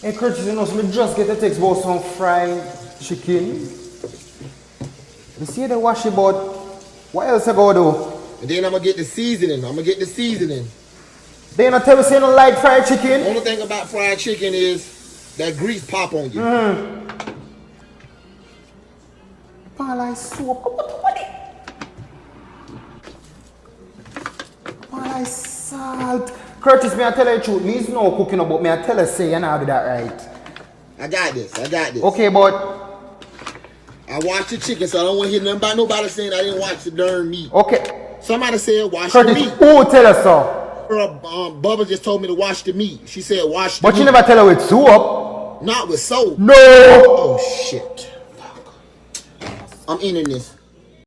Hey Curtis, you know, so me just get a text about some fried chicken. You see the wash it, but what else I go do? And then I'm gonna get the seasoning. They not tell me say you don't like fried chicken. The only thing about fried chicken is that grease pop on you. Palai soup. What it? Palai salt. Curtis, me I tell you the truth. Me's no cooking up, but me I tell you say you not do that right. I got this. Okay, but I washed the chicken, so I don't want to hear nothing about nobody saying I didn't wash the darn meat. okay. Somebody said wash the Curtis, meat. who tell us so? Bubba just told me to wash the meat. She said wash the But meat. you never tell her with soup. Not with soap. No. Oh shit. I'm ending this.